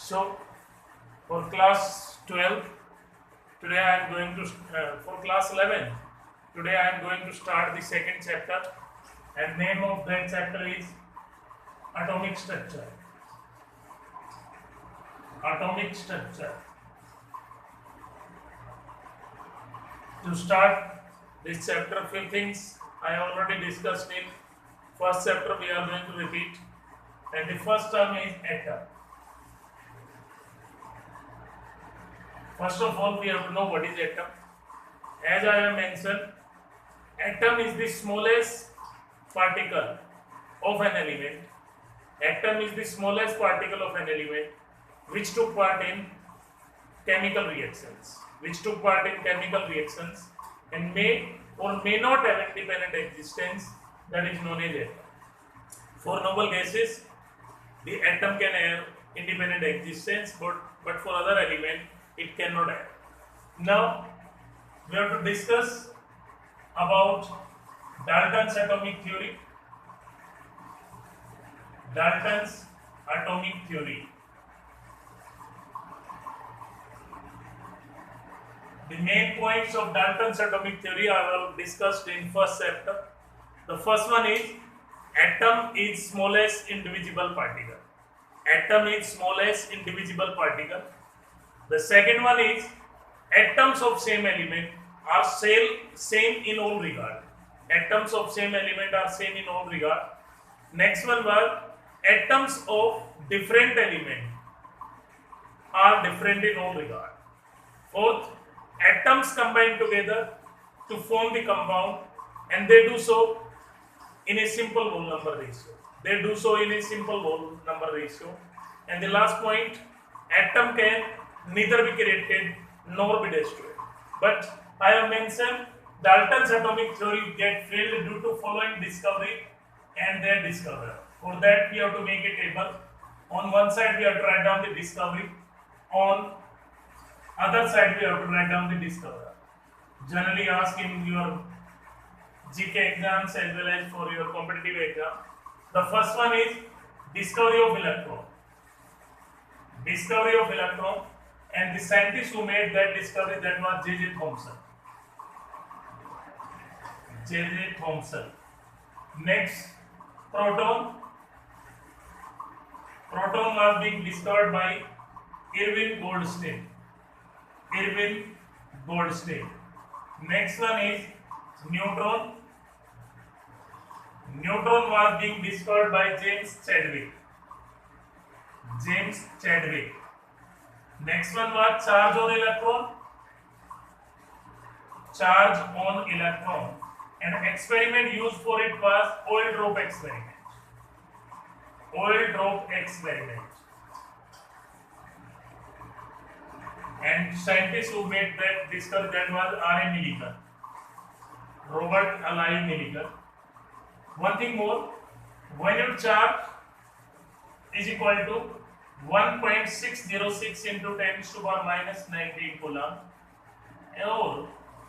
So for class 12, today I am going to for class 11, today I am going to start the second chapter, and name of that chapter is atomic structure. Atomic structure. To start this chapter, few things I already discussed in first chapter. We are going to repeat, and the first term is atom. First of all, we have to know what is atom. As I have mentioned, atom is the smallest particle of an element. Atom is the smallest particle of an element which took part in chemical reactions. And may or may not have independent existence, that is known as atom. For noble gases, the atom can have independent existence, but for other element it cannot have. Now we have to discuss about Dalton's atomic theory. Dalton's atomic theory. The main points of Dalton's atomic theory are discussed in first chapter. The first one is atom is smallest indivisible particle. Atom is smallest indivisible particle. The second one is atoms of same element are same in all regard. Atoms of same element are same in all regard. Next one was atoms of different element are different in all regard. Fourth, atoms combine together to form the compound, and they do so in a simple whole number ratio. And the last point, atom can neither be created nor be destroyed. But I have mentioned Dalton's atomic theory get failed due to following discovery and their discoverer. For that we have to make a table. On one side we have to write down the discovery. On other side we have to write down the discoverer. Generally asked in your GK exams as well as for your competitive exam. The first one is discovery of electron. And the scientist who made that discovery, that was J.J. Thomson. Next, proton. Proton was being discovered by Irving Goldstein. Next one is neutron. Neutron was being discovered by James Chadwick. Next one was charge on electron. And experiment used for it was oil drop experiment. And scientists who made that discovery, that was Robert Alive Millikan. One thing more, when your charge is equal to 1.606 into 10 to the power minus 19 coulomb, or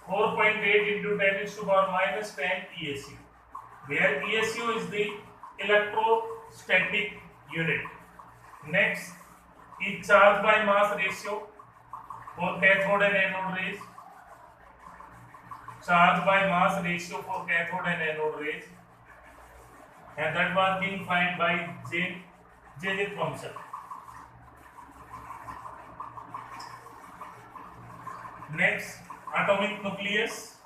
4.8 into 10 to the power minus 10 ESU, where ESU is the electrostatic unit. Next is charge by mass ratio for cathode and anode rays. And that was being found by J.J. Thomson. Next, atomic nucleus.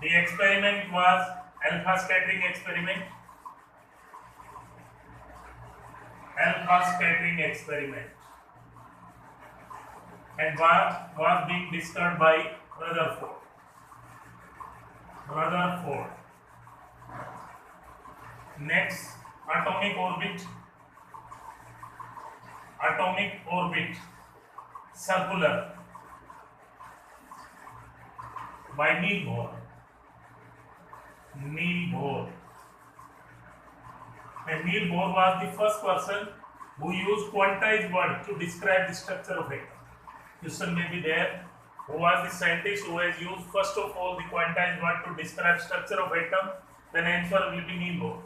The experiment was alpha scattering experiment. And was being discovered by Rutherford. Next, atomic orbit, circular, by Niels Bohr. And Niels Bohr was the first person who used quantized word to describe the structure of atom. Question may be there. Who was the scientist who has used first of all the quantized word to describe structure of atom? Then answer will be Niels Bohr.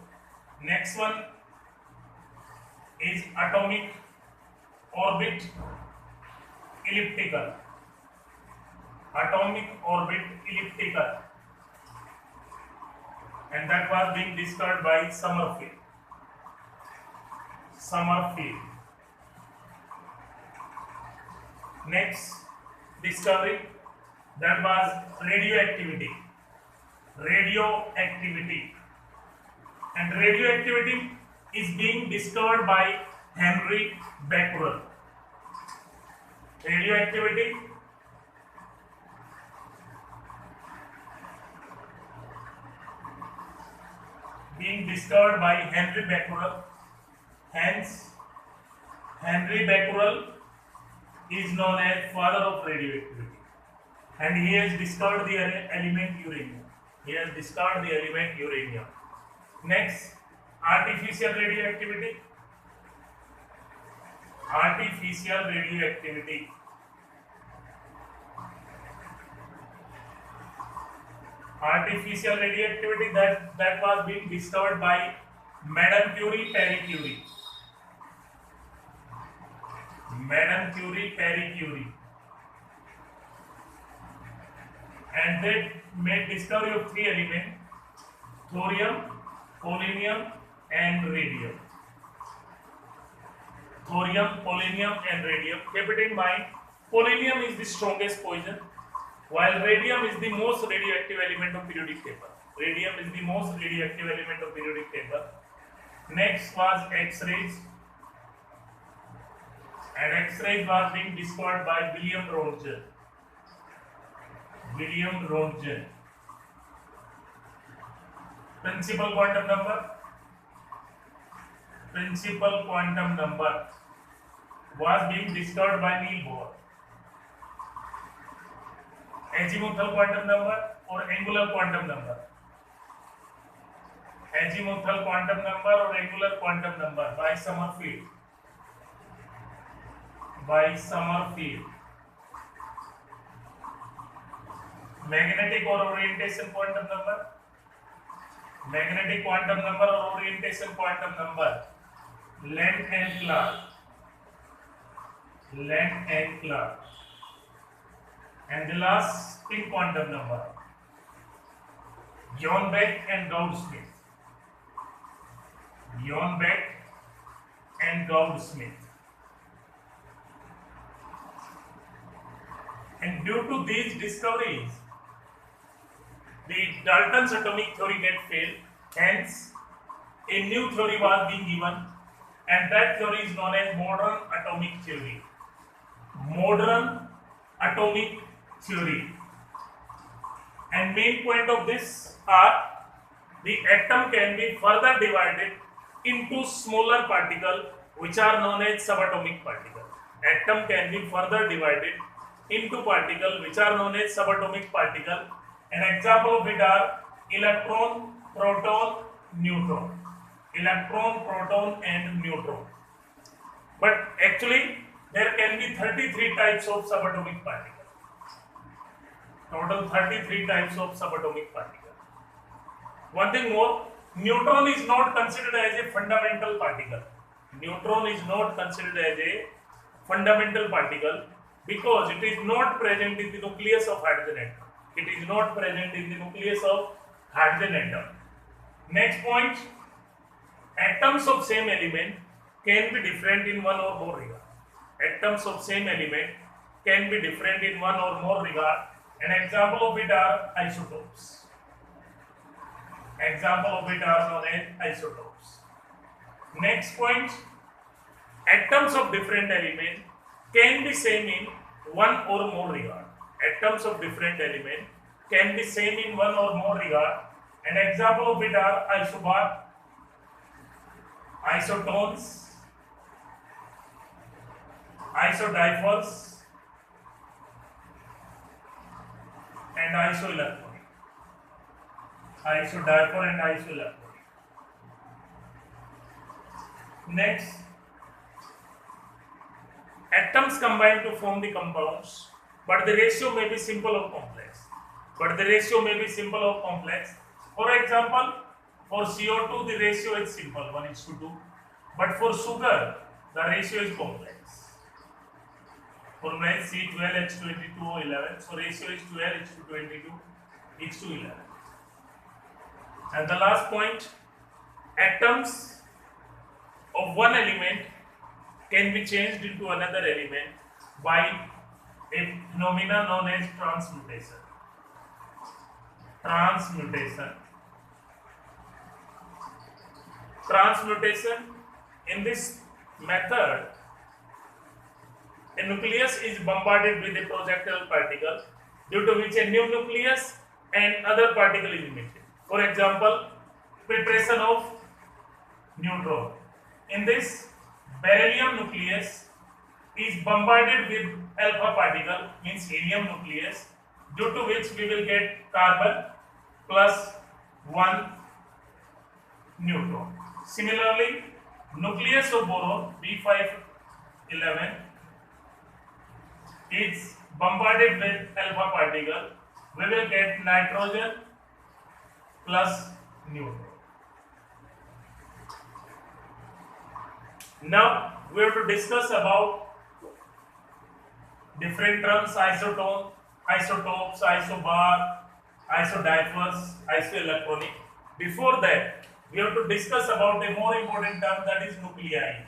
Next one is atomic orbit elliptical. Atomic orbit elliptical, and that was being discovered by Summerfield. Next discovery, that was radioactivity. And radioactivity is being discovered by Henry Becquerel. Radioactivity being discovered by Henry Becquerel. Hence, Henry Becquerel is known as father of radioactivity, and he has discovered the element uranium. Next, artificial radioactivity. Artificial radioactivity that was being discovered by Madame Curie, Marie Curie. And they made discovery of three elements: thorium, polonium, and radium. Keep it in mind, polonium is the strongest poison, while radium is the most radioactive element of periodic table. Next was X-rays, and X-rays was being discovered by William Röntgen. Principal quantum number was being discovered by Niels Bohr. Azimuthal quantum number or angular quantum number? Azimuthal quantum number or angular quantum number by Summerfield. Magnetic or orientation quantum number? Magnetic quantum number or orientation quantum number? Length and Clark. And the last spin quantum number, John Beck and Gaudsmith. And due to these discoveries, the Dalton's atomic theory get failed. Hence, a new theory was being given, and that theory is known as modern atomic theory. And main point of this are the atom can be further divided into smaller particles, which are known as subatomic particles. Atom can be further divided into particles which are known as subatomic particles. An example of it are electron, proton, neutron. But actually, there can be 33 types of subatomic particles. Total 33 types of subatomic particles. One thing more, neutron is not considered as a fundamental particle. Because it is not present in the nucleus of hydrogen atom. Next point, atoms of same element can be different in one or more regard. An example of it are isotopes. Next point, atoms of different element can be same in one or more regard. An example of it are isobar, isotones, isodipoles, and isoelectronic. Next, atoms combine to form the compounds, but the ratio may be simple or complex. For example, for CO2 the ratio is simple, 1:2. But for sugar the ratio is complex. Formula is C12H22O11. So ratio is 12:22:11. And the last point, atoms of one element can be changed into another element by a phenomena known as transmutation. Transmutation. In this method, a nucleus is bombarded with a projectile particle, due to which a new nucleus and other particle is emitted. For example, preparation of neutron. In this, beryllium nucleus is bombarded with alpha particle, means helium nucleus, due to which we will get carbon plus 1 neutron. Similarly, nucleus of boron B511 is bombarded with alpha particle. We will get nitrogen plus neutron. Now we have to discuss about different terms: isotone, isotopes, isobar, isodiapers, isoelectronic. Before that, we have to discuss about a more important term, that is nuclei.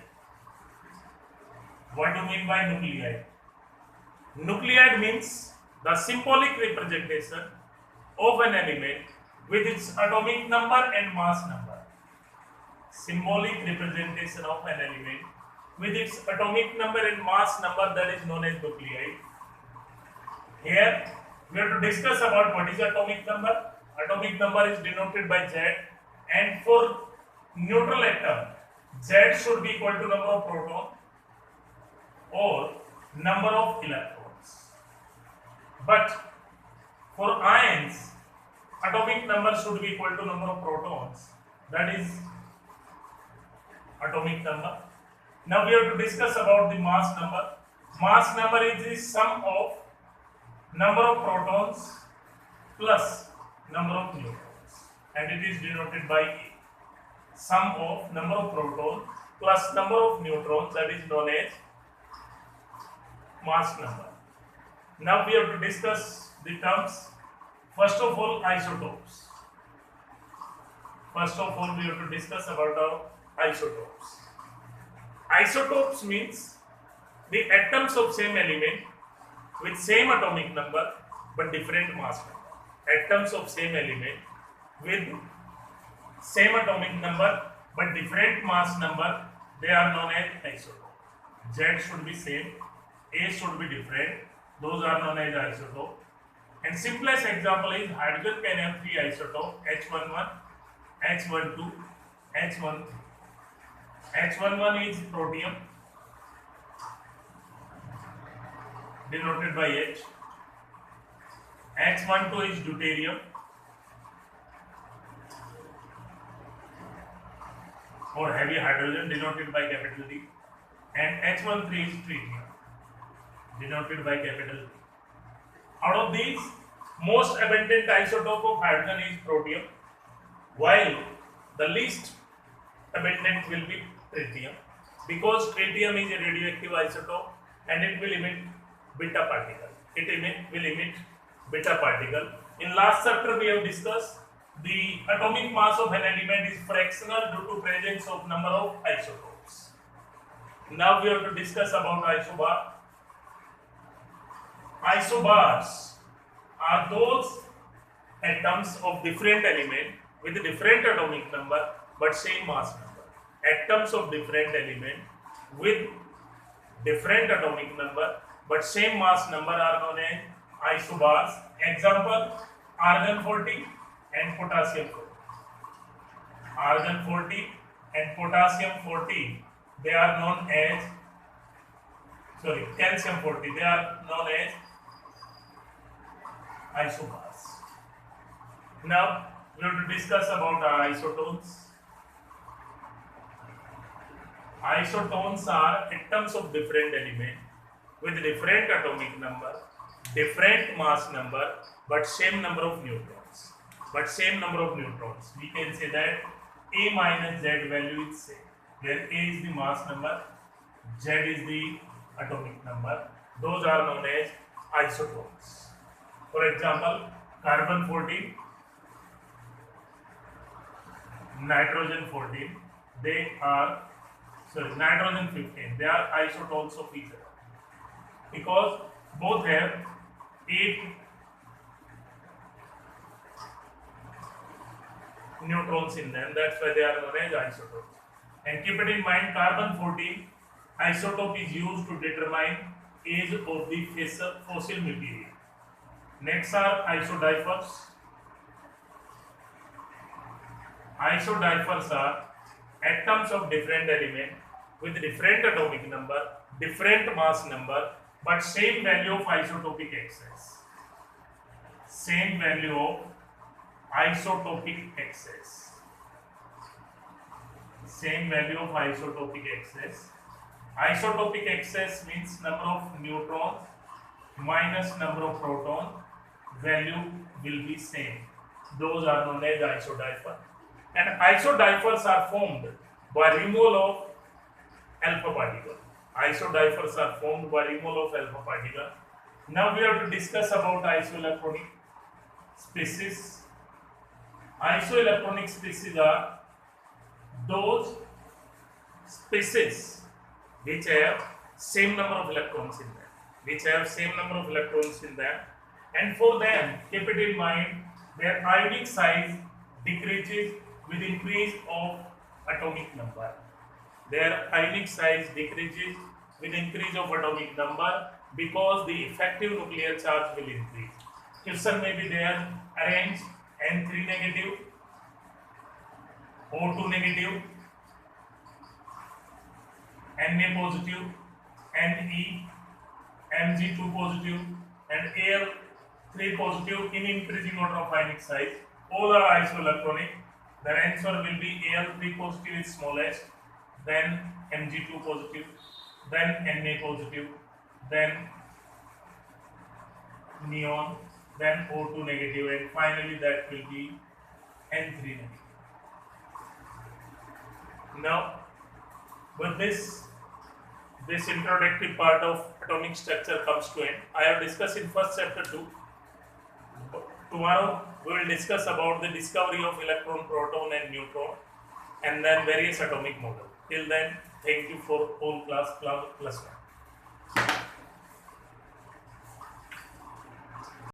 What do you mean by nuclei? Nuclei means the symbolic representation of an element with its atomic number and mass number. Symbolic representation of an element with its atomic number and mass number, that is known as nuclei. Here we have to discuss about what is atomic number. Atomic number is denoted by Z, and for neutral atom, Z should be equal to number of proton or number of electrons. But for ions, atomic number should be equal to number of protons, that is atomic number. Now we have to discuss about the mass number. Mass number is the sum of number of protons plus number of neutrons, and it is denoted by A. Sum of number of protons plus number of neutrons, that is known as mass number. Now we have to discuss the terms. First of all, isotopes. First of all, we have to discuss about our isotopes. Isotopes means the atoms of same element with same atomic number but different mass number. Atoms of same element with same atomic number but different mass number, they are known as isotope. Z should be same, A should be different, those are known as isotope. And simplest example is hydrogen can have 3 isotope: H11, H12, H13. H11 is protium, denoted by H. H12 is deuterium, or heavy hydrogen, denoted by capital D. And H13 is tritium, denoted by capital T. Out of these, most abundant isotope of hydrogen is protium, while the least abundant will be tritium, because tritium is a radioactive isotope and it will emit beta particle. Will emit beta particle. In last chapter we have discussed the atomic mass of an element is fractional due to presence of number of isotopes. Now we have to discuss about isobar. Isobars are those atoms of different element with different atomic number but same mass number. Atoms of different element with different atomic number but same mass number are known as isobars. Example: argon 40 and potassium 40. Argon 40 and potassium 40, they are known as, calcium 40, they are known as isobars. Now we have to discuss about our isotones. Isotones are atoms of different element with different atomic number, different mass number, but same number of neutrons. We can say that A minus Z value is same, where A is the mass number, Z is the atomic number. Those are known as isotopes. For example, carbon 14, nitrogen 14, nitrogen 15, they are isotopes of each other because both have 8 neutrons in them. That's why they are known as isotopes. And keep it in mind, carbon 14 isotope is used to determine age of the fossil material. Next are isodiphers. Isodiphers are atoms of different element with different atomic number, different mass number, but same value of isotopic excess. Same value of isotopic excess. Same value of isotopic excess. Isotopic excess means number of neutrons minus number of protons, value will be same. Those are known as isodiphers. And isodiphers are formed by removal of alpha particle. Isodiphers are formed by removal of alpha particle. Now we have to discuss about isoelectronic species. Isoelectronic species are those species which have same number of electrons in them, and for them, keep it in mind, their ionic size decreases with increase of atomic number. Their ionic size decreases with increase of atomic number because the effective nuclear charge will increase. Question may be there, arrange N3 negative, O2 negative, Na positive, Ne, Mg2 positive, and Al3 positive in increasing order of ionic size. All are isoelectronic. The answer will be Al3 positive is smallest, then Mg2 positive, then Na positive, then neon, then O2 negative, and finally that will be N3 negative. Now, with this introductory part of atomic structure comes to end. I have discussed in first chapter 2. Tomorrow we will discuss about the discovery of electron, proton and neutron, and then various atomic models. Till then, thank you for whole class plus 1.